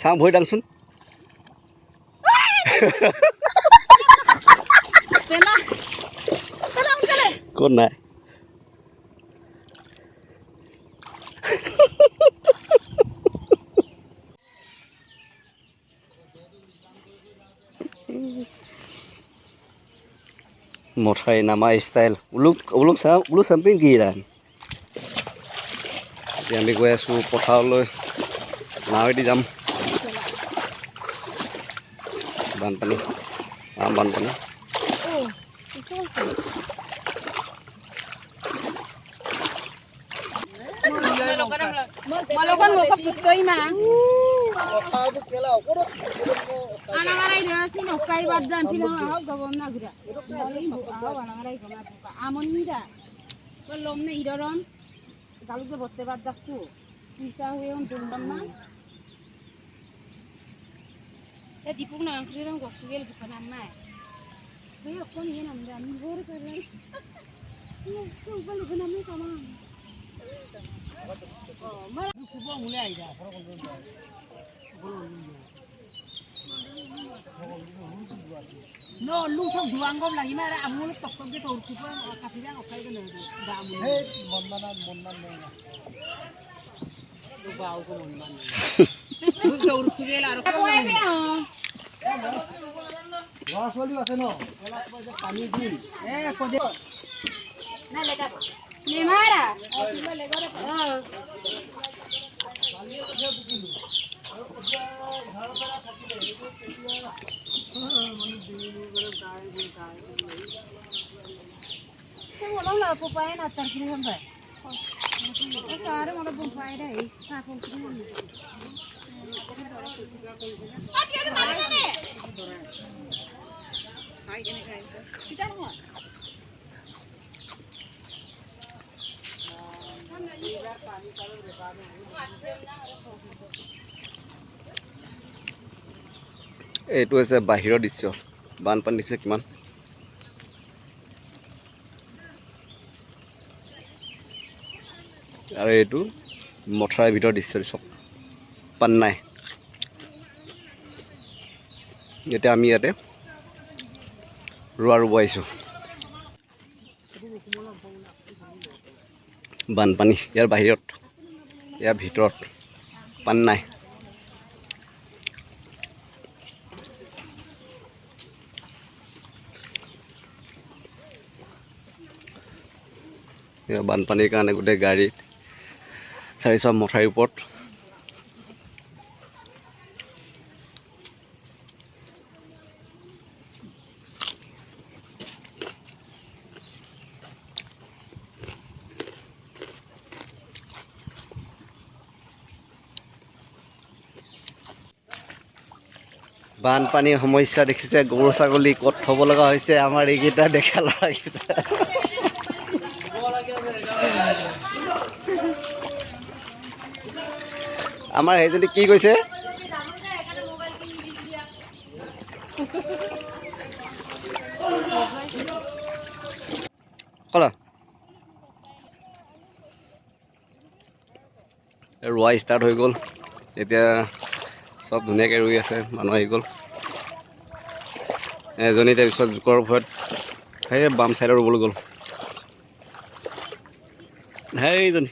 চাওঁ ভৰি দাংচোন ক'ত নাই মথাই নামা ষ্টাইল ওলোক চাম্পিং কি ৰান এতিয়া আমি গৈ আছোঁ পথাৰলৈ নাৱেদি যাম বানপানী বানপানী Malakan mo kapit ko ima. Anangaray dia sino kai badan pilang aw gawam na gira. Malay bu aw anangaray ko na buka. Amon nida. Kolom na idoron. Galu ke botte bad dakku. Pisa huye on tumban na. Ya dipuk na angkriram ko kugel bukan amma. Kaya kon ye namda ni bor karan. Ni ko bal bukan amma kama. No, lu xong duang gom lagi mana amul tok tok gitu urut pun kafiran okai kan ada amul. Hei, monman nih. Lu bau ke monman. Lu jauh urut sudah lah. Apa ini? Wah, soli apa no? Kalau apa aja kami di. Kode. Nah, lekat. Ni mana? Oh, cuma lekat. Saya mau lah pupaya nak terkini sampai. Sekarang mau pupaya dah, saya pun kini. Apa yang mana ni? Hai ini kan? Kita mau. এইটো আছে বাহিৰৰ দৃশ্য বানপানী দিছে কিমান আৰু এইটো মথাৰৰ ভিতৰৰ দৃশ্য চব পান নাই এতিয়া আমি ইয়াতে ৰোৱা ৰুব আহিছোঁ বানপানী ইয়াৰ বাহিৰত ইয়াৰ ভিতৰত পান নাই বানপানীৰ কাৰণে গোটেই গাড়ীত চাৰিশ মথাৰিৰ ওপৰত বানপানীৰ সমস্যা দেখিছে গৰু ছাগলী ক'ত থ'ব লগা হৈছে আমাৰ এইকেইটা দেখা ল'ৰাকেইটা আমাৰ সেইজনী কি কৈছে কলা ৰোৱা ষ্টাৰ্ট হৈ গ'ল এতিয়া সব ধুনীয়াকৈ ৰুই আছে মানুহ আহি গ'ল এজনী তাৰপিছত জোকৰ ভয়ত সেই বাম চাইডৰ ৰুবলৈ গ'ল সেইজনী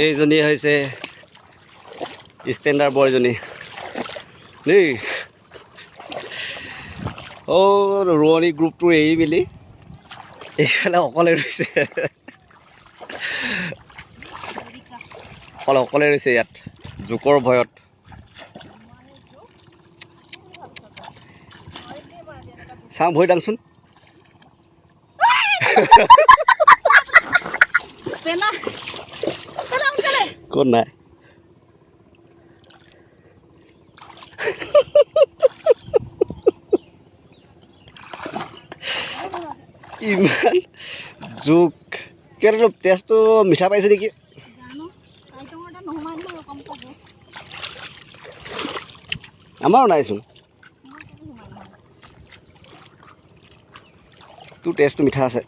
এইজনী হৈছে ষ্টেণ্ডাৰ্ড বয়জনী দেই ৰোৱনী গ্ৰুপটো এৰি মেলি এইফালে অকলে ৰৈছে অকলে ৰৈছে ইয়াত জোকৰ ভয়ত চাওঁ ভৰি দাংচোন ক'ত নাই ইমান জোক কেনেকৈ তেজটো মিঠা পাইছে নেকি আমাৰো নাইচোন তোৰ টেষ্টটো মিঠা আছে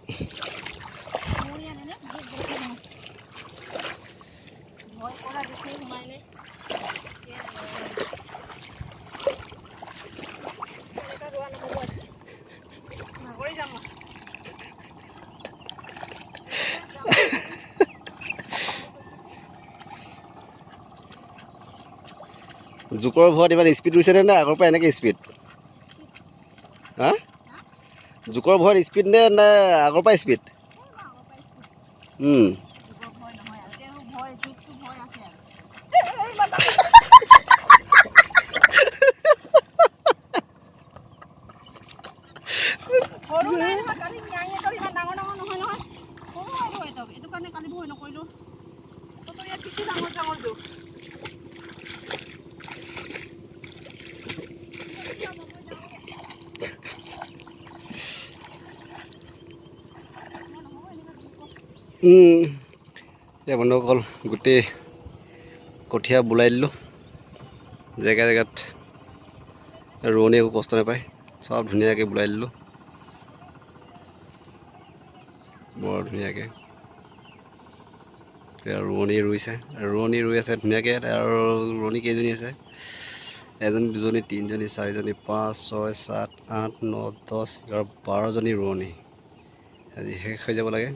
জোকৰ ভৰত ইমান স্পীড হৈছে নে আগৰ পৰা এনেকৈ স্পীড হা জোকৰ ভৰত স্পীড নে আগৰ পৰা স্পীড বন্ধুসকল গোটেই কঠীয়া বোলাই দিলোঁ জেগা জেগাত ৰোৱনী একো কষ্ট নাপায় চব ধুনীয়াকৈ বোলাই দিলোঁ বৰ ধুনীয়াকৈ ৰোৱনী ৰুইছে ৰোৱনী ৰুই আছে ধুনীয়াকৈ আৰু ৰোৱনী কেইজনী আছে এজনী দুজনী তিনিজনী চাৰিজনী 5 6 7 8 9 10 11 12জনী ৰোৱনী আজি শেষ হৈ যাব লাগে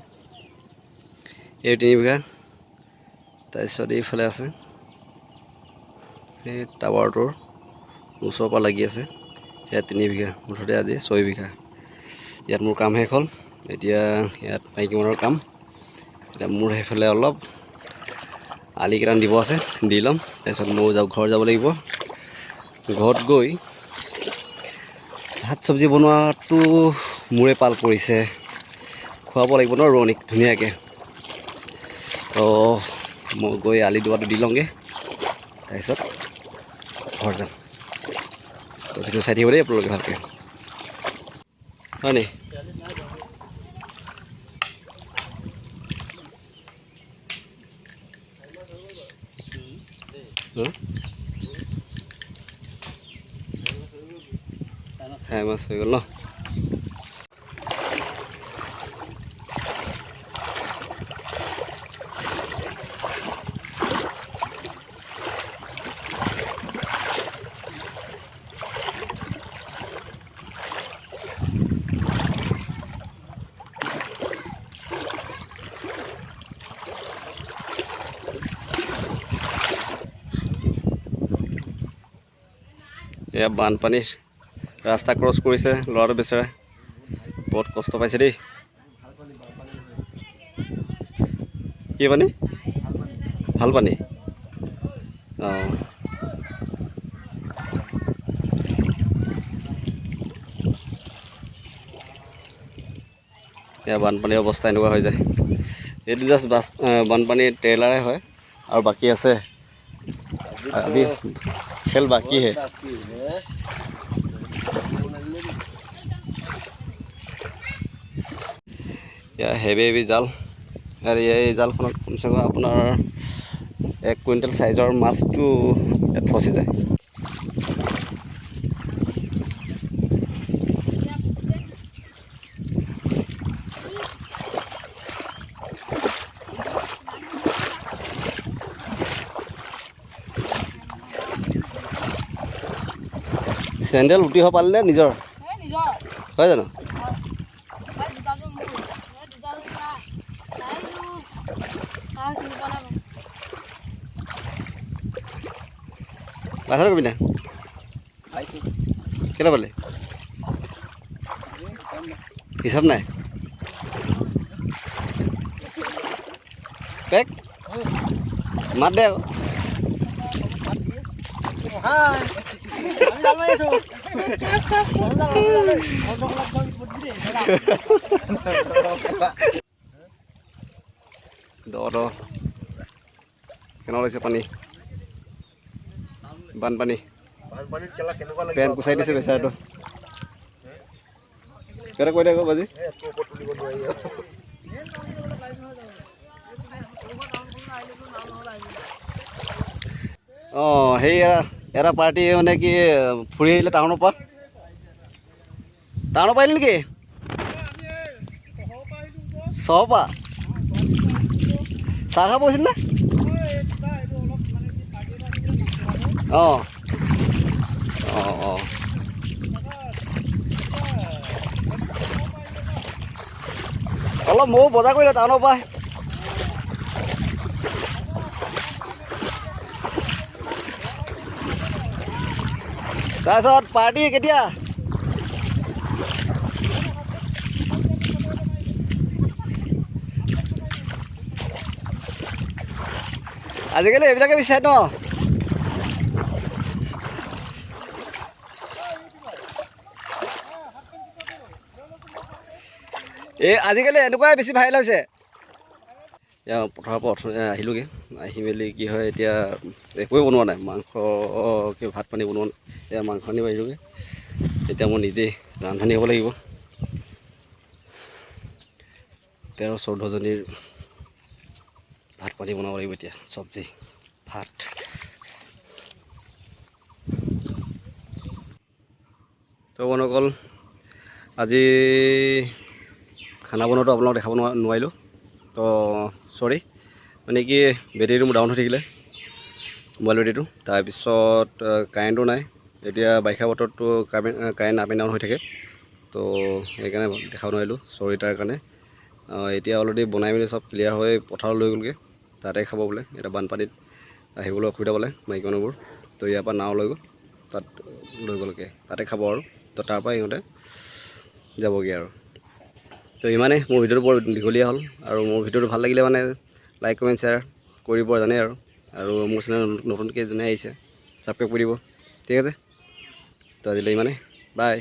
এই 3 বিঘা তাৰপিছত এইফালে আছে এই টাৱাৰটোৰ ওচৰৰ পৰা লাগি আছে সেয়া 3 বিঘা মুঠতে আজি 6 বিঘা ইয়াত মোৰ কাম শেষ হ'ল এতিয়া ইয়াত মাইকী মানুহৰ কাম এতিয়া মোৰ সেইফালে অলপ আলি কেইটামান দিব আছে দি ল'ম তাৰপিছত মই ঘৰ যাব লাগিব ঘৰত গৈ ভাত চব্জি বনোৱাটো মোৰে পাল পৰিছে খুৱাব লাগিব ন ৰোৱনীক ধুনীয়াকৈ তো মই গৈ আলি দোৱাটো দি লওঁগৈ তাৰপিছত ঘৰ যাম তো ভিডিঅ' চাই থাকিব দেই আপোনালোকে ভালকৈ হয় নি খাই মাছ হৈ গ'ল ন এয়া বানপানীৰ ৰাস্তা ক্ৰছ কৰিছে ল'ৰাটো বেচেৰা বহুত কষ্ট পাইছে দেই কি পানী ভাল পানী অঁ এয়া বানপানীৰ অৱস্থা এনেকুৱা হৈ যায় এইটো জাষ্ট বানপানীৰ ট্ৰেইলাৰে হয় আৰু বাকী আছে अभी खेल बाकी है या हेवी जाल और ये जाल कम से कम अपना 1 कुइंटल साइजर माछटो फसी जाए চেণ্ডেল উঠি হ'ব পাৰিলে নিজৰ হয় জানো বাছৰ কবি না কেইটা পালে হিচাপ নাই পেক মাত দে কেনে লাগিছে পানী বানপানী পেন কুচাই দিছে বেচাৰটো কেইটা কৈ দে আকৌ বাজি অঁ সেই এটা পাৰ্টি মানে কি ফুৰি আহিলে টাউনৰ পৰা আহিলে নেকি চহৰৰ পৰা চাহ খাব গৈছিল নে অঁ অঁ অঁ অলপ ময়ো বজাৰ কৰিলোঁ টাউনৰ পৰা তাৰপিছত পাৰ্টি কেতিয়া আজিকালি এইবিলাকে বিচাৰে ন এই আজিকালি এনেকুৱাই বেছি ভাইৰেল হৈছে পথাৰৰ পৰা আহিলোঁগৈ আহি মেলি কি হয় এতিয়া একোৱে বনোৱা নাই মাংস কি ভাত পানী বনোৱা নাই এতিয়া মাংস আনিব আহিলোঁগৈ এতিয়া মই নিজেই ৰান্ধনি হ'ব লাগিব 13-14জনীৰ ভাত পানী বনাব লাগিব এতিয়া চব্জি ভাত তো বন্ধুসকল আজি খানা বনোৱাটো আপোনালোকক দেখাব নোৱাৰিলোঁ তো চৰি মানে কি বেটেৰীটো মোৰ ডাউন হৈ থাকিলে মোবাইল বেটেৰীটো তাৰপিছত কাৰেণ্টো নাই এতিয়া বাৰিষা বতৰতটো কাৰেণ্ট আপ এণ্ড ডাউন হৈ থাকে তো সেইকাৰণে দেখাব নোৱাৰিলোঁ চৰি তাৰ কাৰণে এতিয়া অলৰেডি বনাই মেলি চব ক্লিয়াৰ হৈ পথাৰত লৈ গ'লগৈ তাতে খাব বোলে এতিয়া বানপানীত আহিবলৈ অসুবিধা পালে মাইকী মানুহবোৰ তো ইয়াৰ পৰা নাও লৈ গ'ল তাত লৈ গ'লগৈ তাতে খাব আৰু তো তাৰপৰা সিহঁতে যাবগৈ আৰু তো ইমানেই মোৰ ভিডিঅ'টো বৰ দীঘলীয়া হ'ল আৰু মোৰ ভিডিঅ'টো ভাল লাগিলে মানে লাইক কমেণ্ট শ্বেয়াৰ কৰিব জানে আৰু মোৰ চেনেল নতুনকৈ যোনে আহিছে ছাবস্ক্ৰাইব কৰি দিব ঠিক আছে তো আজিলৈ ইমানেই বাই